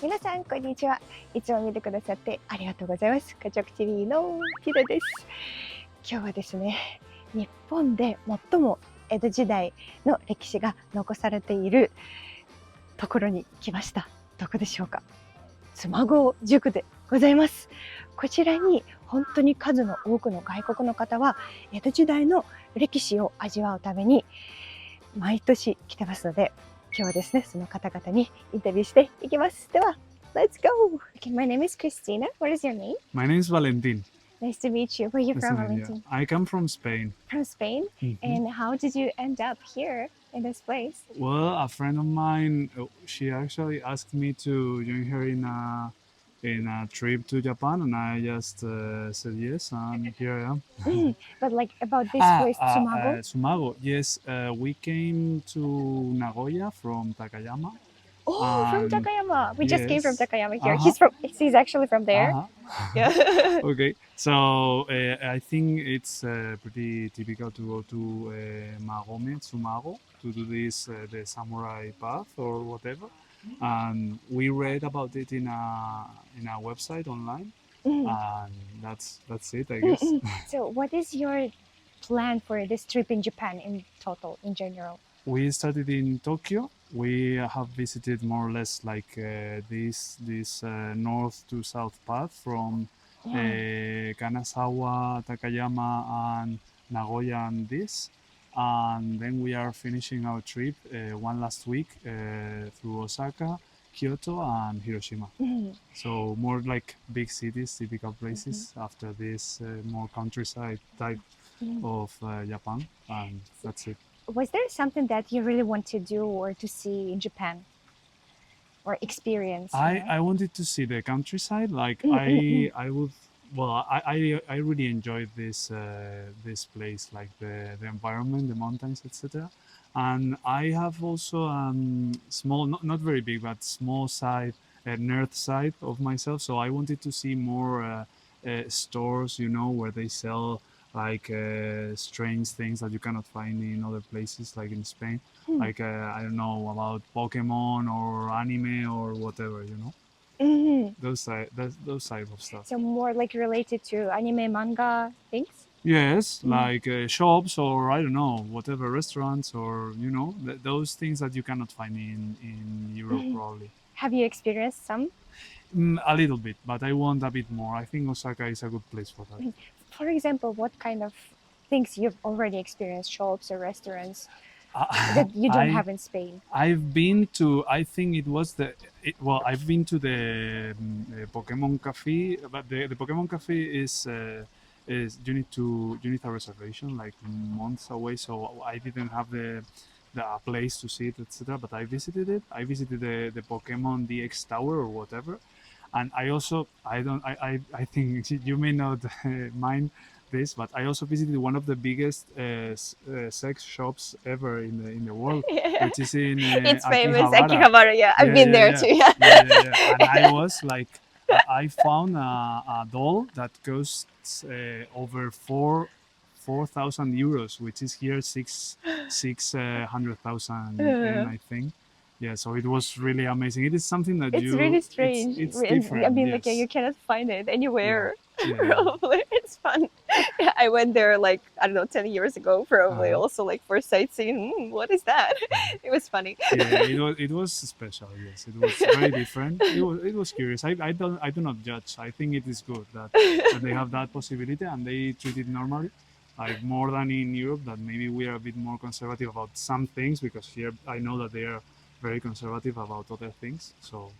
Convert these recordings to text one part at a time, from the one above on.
皆さんこんにちは。いつも見てくださってありがとうございます。カチョック TV のティナです。今日はですね、日本で最も江戸時代の歴史が残されているところに来ました。どこでしょうか？妻籠宿でございます。こちらに本当に数の多くの外国の方は江戸時代の歴史を味わうために毎年来てますので、今日はですね、その方々にインタビューしていきます。では、Let's go! Okay, my name is Christina. What is your name? My name is Valentin. Nice to meet you. Where are you from, Valentin? I come from Spain. From Spain? And how did you end up here in this place? Well, a friend of mine, she actually asked me to join her in a trip to Japan, and I just said yes, and here I am. But like about this place, Sumago? Sumago, yes. We came to Nagoya from Takayama. Oh, from Takayama. We just came from Yes. Takayama here. He's actually from there. Yeah. Okay, so I think it's pretty typical to go to Magome, Tsumago, to do this the samurai path or whatever. And we read about it in a website online, and that's it, I guess. So what is your plan for this trip in Japan in total, in general? We started in Tokyo. We have visited more or less like this north to south path from Kanazawa, Takayama, and Nagoya, and this. And then we are finishing our trip one last week through Osaka, Kyoto, and Hiroshima. So more like big cities, typical places after this more countryside type of Japan, and that's it. Was there something that you really want to do or to see in Japan or experience? I wanted to see the countryside. Like I would. Well, I really enjoyed this place, like the environment, the mountains, etc. And I have also small, not very big, but small side, nerd side of myself. So I wanted to see more stores, where they sell like strange things that you cannot find in other places, like in Spain. Like I don't know, about Pokemon or anime or whatever, those type of stuff. So more like related to anime, manga things? Yes, like shops or I don't know, whatever, restaurants or those things that you cannot find in Europe probably. Have you experienced some? A little bit, but I want a bit more. I think Osaka is a good place for that. For example, what kind of things you've already experienced, shops or restaurants that you don't have in Spain? I've been to, I think it was I've been to the Pokemon Cafe, but the Pokemon Cafe is you need a reservation like months away, so I didn't have the place to see it, etc. But I visited it. I visited the Pokemon DX Tower or whatever, and I also I think you may not mind this, but I also visited one of the biggest sex shops ever in the world, which is in It's famous, Akihabara. Akihabara. Yeah, I've been there too. Yeah. And I was like, I found a doll that costs over 4,000 euros, which is here 600,000 yen, I think. Yeah, so it was really amazing. It is something that It's really strange. It's different. I mean, like yes. you cannot find it anywhere. Yeah. Probably it's fun. Yeah, I went there like I don't know 10 years ago. Probably also like for sightseeing. What is that? It was funny. Yeah, it was special. Yes, it was very different. It was curious. I do not judge. I think it is good that they have that possibility and they treat it normally, like more than in Europe. That maybe we are a bit more conservative about some things, because here I know that they are very conservative about other things. So.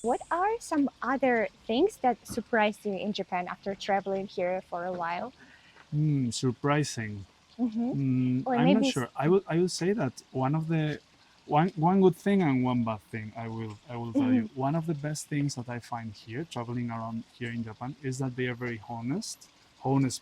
What are some other things that surprised you in Japan after traveling here for a while? Surprising. Or I'm maybe not sure. I would say that one good thing and one bad thing. I will tell you. One of the best things that I find here, traveling around here in Japan, is that they are very honest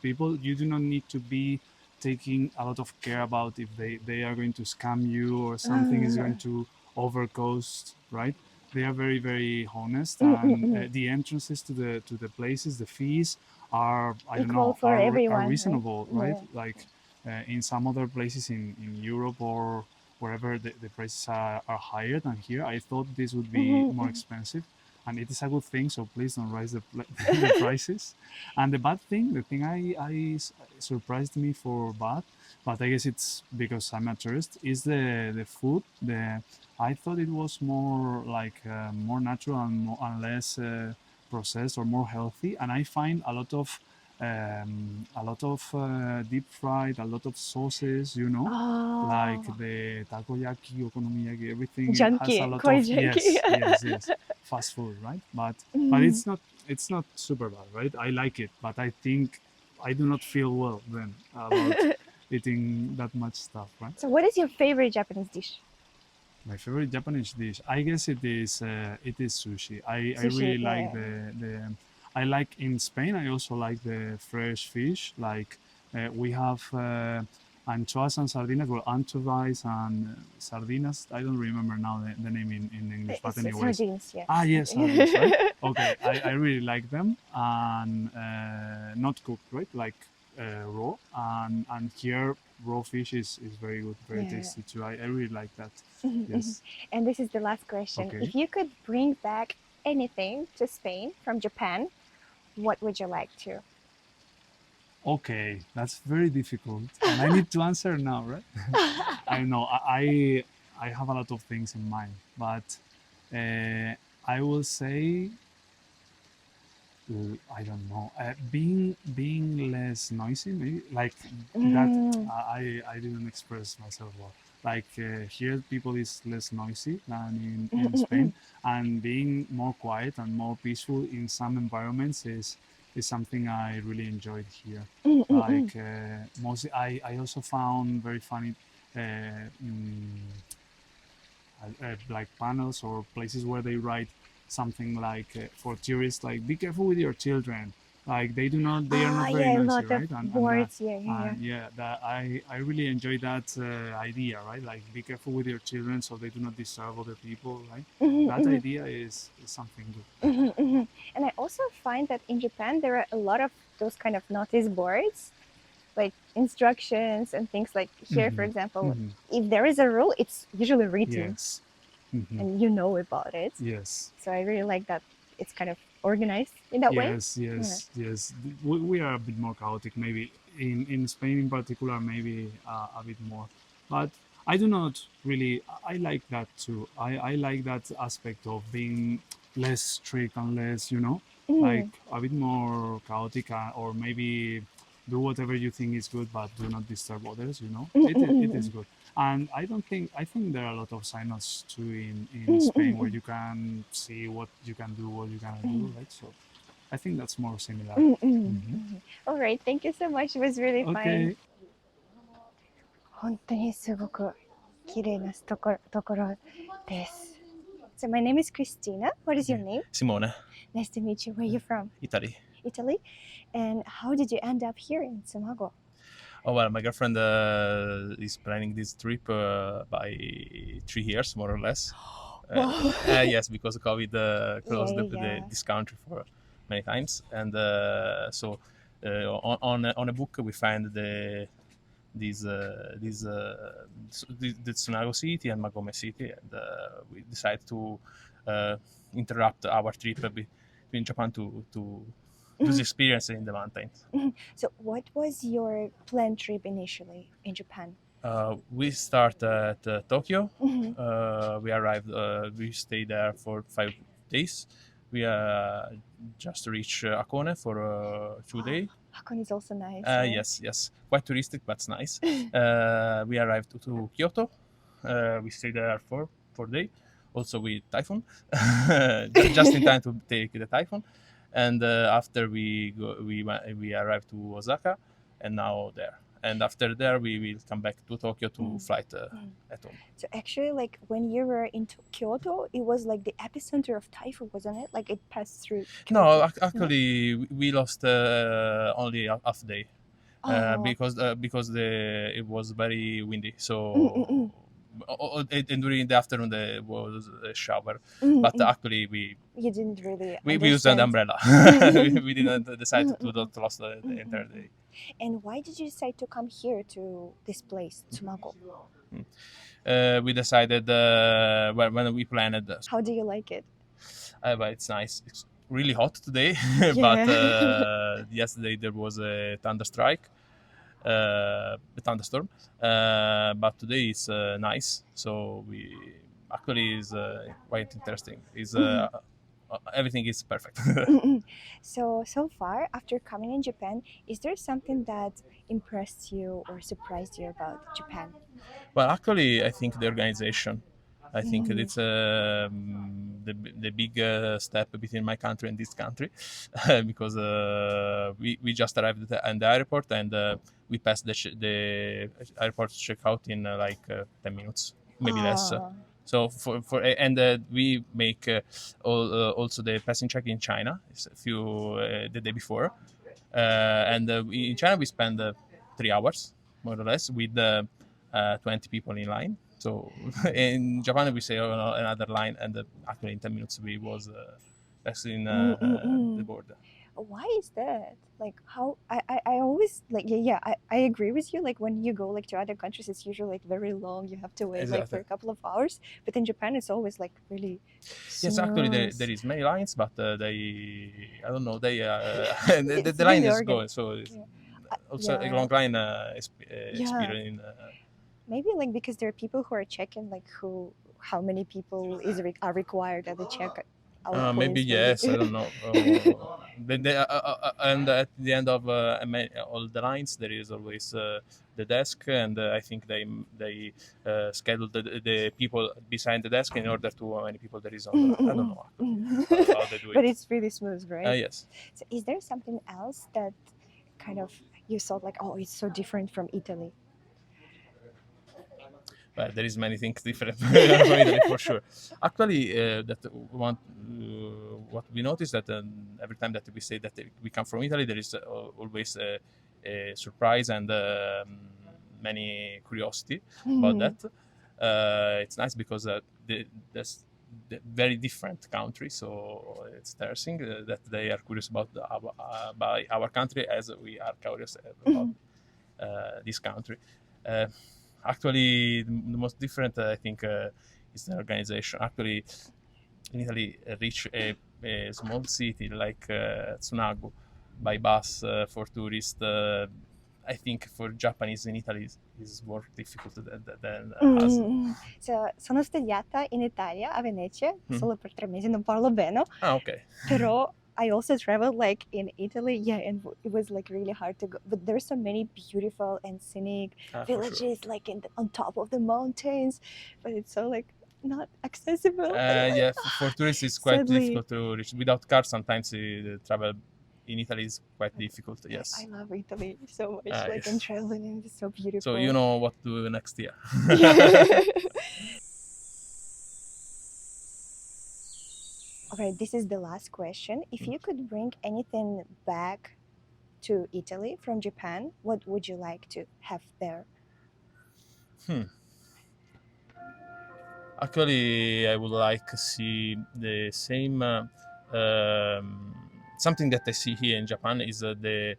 people. You do not need to be taking a lot of care about if they are going to scam you or something is going to overcost, right? They are very, very honest, and the entrances to the places, the fees are everyone, are reasonable, right? Yeah. Like in some other places in Europe or wherever the prices are higher than here. I thought this would be more expensive, and it is a good thing. So please don't raise the prices. And the thing I surprised me for bad, but I guess it's because I'm a tourist, is the food. I thought it was more like more natural and less processed or more healthy, and I find a lot of deep fried, a lot of sauces, you know, like the takoyaki, okonomiyaki, everything has Junkie, a lot koi of junkie. yes, fast food, right? But it's not super bad, right? I like it, but I think I do not feel well then about eating that much stuff, right? So what is your favorite Japanese dish? My favorite Japanese dish, I guess it is sushi. I Sushi, really yeah. like the I like in Spain. I also like the fresh fish. Like we have anchoas and sardinas, well, anchovies and sardinas. I don't remember now the name in English, but anyways. Sardines, yeah. Ah, yes, sardines, right? Okay, I really like them, and not cooked, right? Like raw, and here raw fish is very good, very Yeah. tasty too. I really like that. Yes. And this is the last question. Okay. If you could bring back anything to Spain from Japan, what would you like to? Okay, that's very difficult, and I need to answer now, right? I know I have a lot of things in mind, but I will say I don't know, being less noisy, maybe like that. I didn't express myself well. Like here, people is less noisy than in Spain, and being more quiet and more peaceful in some environments is something I really enjoyed here. Like mostly, I also found very funny like panels or places where they write something like for tourists, like be careful with your children. Like they are not very noisy, right? And words, that I really enjoy that idea, right? Like be careful with your children so they do not disturb other people, right? That idea is something good. And I also find that in Japan there are a lot of those kind of notice boards, like instructions and things. Like here, for example, if there is a rule, it's usually written. Yes. And you know about it. Yes. So I really like that it's kind of organized in that way. Yes. We are a bit more chaotic, maybe in Spain in particular, maybe a bit more. But I do not really. I like that too. I like that aspect of being less strict and less, like a bit more chaotic, or maybe do whatever you think is good, but do not disturb others. It is good. And I think there are a lot of signals too in Spain where you can see what you can do, what you cannot do, right? So I think that's more similar. All right, thank you so much. It was really fun. Okay. 本当にすごく綺麗なところです。So my name is Christina. What is your name? Simone, Nice to meet you. Where are you from? Italy. Italy. And how did you end up here in Tsumago? Oh, well, my girlfriend is planning this trip by 3 years, more or less. Yes, because COVID closed this country for many times. And so on a book, we find the Tsunago city and Magome city. And we decided to interrupt our trip between Japan to do the experience in the mountains. So what was your planned trip initially in Japan? We start at Tokyo. We arrived, we stayed there for 5 days. We just reached Hakone for 2 days. Hakone is also nice. Yes. Quite touristic, but it's nice. We arrived to Kyoto. We stayed there for 4 days. Also with typhoon. Just in time to take the typhoon. And after we arrived to Osaka, and now there. And after there, we will come back to Tokyo to flight at home. So actually, like when you were in Kyoto, it was like the epicenter of typhoon, wasn't it? Like it passed through Kyoto. No, actually, we lost only half day because it was very windy. So. And during the afternoon there was a shower, but actually you didn't really we used an umbrella. We didn't decide to not lose the entire day. And why did you decide to come here to this place, Tsumago? We decided when we planned. How do you like it? But it's nice. It's really hot today, Yeah. but yesterday there was a thunderstorm. But today is nice. So we actually is quite interesting. Is everything is perfect. So far, after coming in Japan, is there something that impressed you or surprised you about Japan? Well, actually, I think the organization. I think Mm. it's the big step between my country and this country, because we just arrived at the airport and we passed the airport checkout in 10 minutes, maybe less. Ah. So we make also the passing check in China. It's a few the day before, and in China we spend 3 hours more or less with 20 people in line. So in Japan we say another line, and actually in 10 minutes we was passing the border. Why is that? Like how I always like I agree with you. Like when you go like to other countries, it's usually like very long. You have to wait like for Exactly. a couple of hours. But in Japan, it's always like really Yes, actually smooth. there is many lines, but they I don't know they It's the line really is going. organized. So it's Yeah. also a Yeah. long line Yeah. experience. Maybe like because there are people who are checking like how many people are required at the check out Maybe place. yes, I don't know. And at the end of all the lines, there is always the desk, and I think they schedule the people beside the desk in order to how many people there is on. I don't know how they do But it. it's really smooth, right? Yes. So is there something else that kind of you thought like, oh, it's so different from Italy? But there is many things different from Italy for sure. Actually, what we noticed that every time that we say that we come from Italy, there is always a surprise and many curiosity about that. It's nice because there's the very different country, so it's interesting that they are curious about by our country as we are curious about this country. Actually, the most different, I think, is the organization. Actually, in Italy, reach a small city like Tsunago by bus for tourists. I think for Japanese in Italy is more difficult than us. Sono studiata in Italia, a Venezia, solo per 3 mesi, non parlo bene. Ah, okay. Però I also traveled like in Italy, and it was like really hard to go. But there's so many beautiful and scenic villages, Sure. like on top of the mountains, but it's so like not accessible. Yeah, for tourists it's quite Sadly. difficult to reach. Without cars, sometimes the travel in Italy is quite difficult. Yes. I love Italy so much, Ah, like yes. and traveling, and it's so beautiful. So you know what to do next year. Okay, this is the last question. If you could bring anything back to Italy from Japan, what would you like to have there? Actually, I would like to see the same. Something that I see here in Japan is the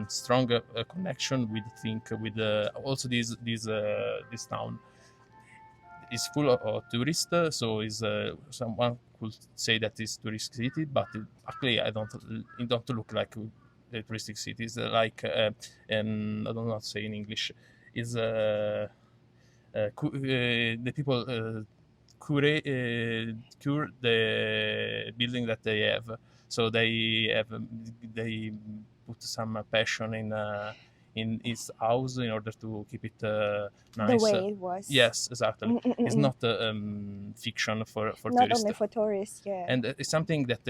strong connection with also this town is full of tourists. So is someone could say that it's tourist city, but actually it don't look like a touristic city. It's like I don't know how to say in English. Is the people cure the building that they have. So they put some passion in his house in order to keep it nice. The way it was. Yes, exactly. It's not fiction for Not tourists. only for tourists, yeah. And it's something that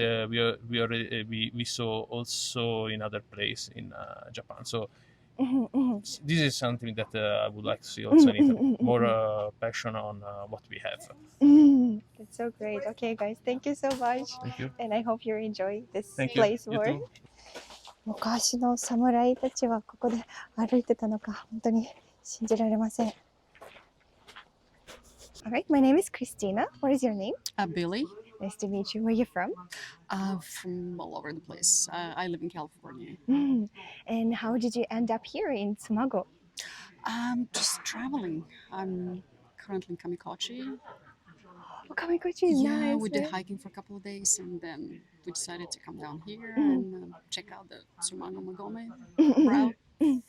we saw also in other places in Japan. So this is something that I would like to see also in Italy. More passion on what we have. That's so great. Okay, guys, thank you so much. Thank you. And I hope you enjoy this Thank you. place You more. too. 昔の侍たちはここで歩いてたのか本当に信じられません。Alright, my name is Christina. What is your name? Billy, Nice to meet you. Where are you from? from all over the place. I live in California. And how did you end up here in Tsumago? Just traveling. I'm currently in Kamikaze. Kamikaze is Yeah, nice. we did yeah. hiking for a couple of days, and then we decided to come down here and check out the Sumango Magome route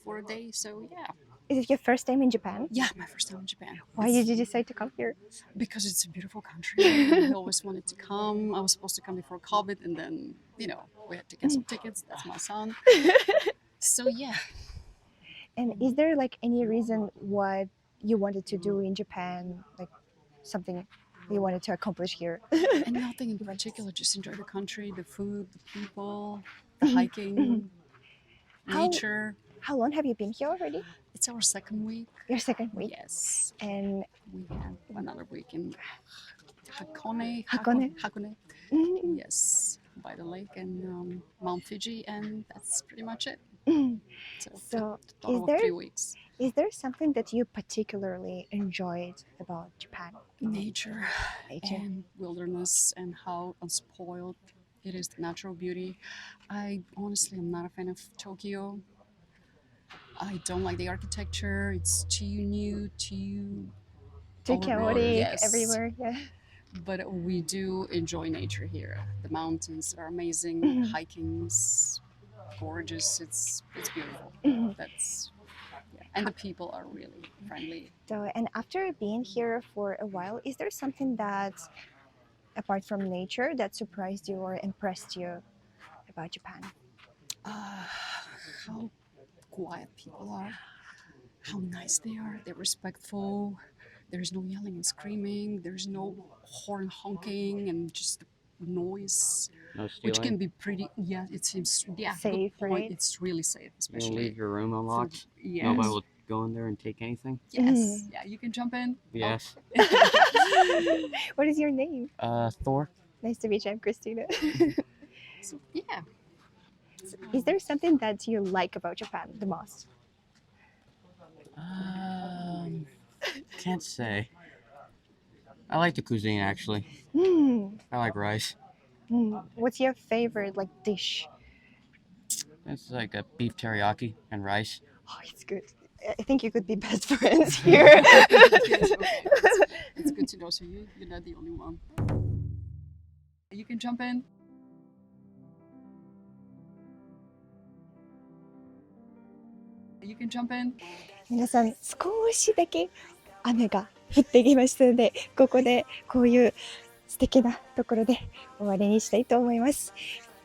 for a day. So yeah, Is it your first time in Japan? yeah, my first time in Japan. Why did you decide to come here? Because it's a beautiful country. I always wanted to come. I was supposed to come before COVID, and then we had to get some tickets. That's my son. So yeah. And is there like any reason what you wanted to do in Japan? Like something you wanted to accomplish here? And nothing in particular, just enjoy the country, the food, the people, the hiking, How- nature. How long have you been here already? It's our second week. Your second week. Yes. And We have another week in Hakone. Hakone. Yes, by the lake and Mount Fiji, and that's pretty much it. So, a total is of there 3 weeks. is there something that you particularly enjoyed about Japan? Nature Nature. and wilderness and how unspoiled it is, the natural beauty. I honestly am not a fan of Tokyo. I don't like the architecture. It's too new, too Too overgrown, chaotic yes. everywhere. Yeah. But we do enjoy nature here. The mountains are amazing. Hiking's gorgeous. It's beautiful. That's and the people are really friendly. So, and after being here for a while, is there something that, apart from nature, that surprised you or impressed you about Japan? How quiet people are. How nice they are. They're respectful. There's no yelling and screaming. There's no horn honking and just the noise, No which stealing. can be pretty. Yeah, it seems. Yeah, good Safe, point. right? It's really safe, You don't especially. leave your room unlocked. Yes. Nobody will go in there and take anything. Yes. Yeah, you can jump in. Yes. What is your name? Thor. Nice to meet you. I'm Christina. So, yeah. Is there something that you like about Japan the most? Can't say. I like the cuisine actually. I like rice. What's your favorite dish? It's like a beef teriyaki and rice. Oh, it's good. I think you could be best friends here. Yes, okay. It's good to know. So you're not the only one. You can jump in. You can jump in. 皆さん、少しだけ雨が降ってきましたので、ここでこういう素敵なところで終わりにしたいと思います。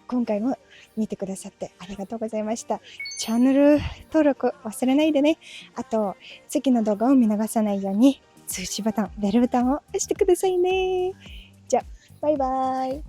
今回も見てくださってありがとうございました。チャンネル登録忘れないでね。あと、次の動画を見逃さないように通知ボタン、ベルボタンを押してくださいね。じゃあ、バイバイ。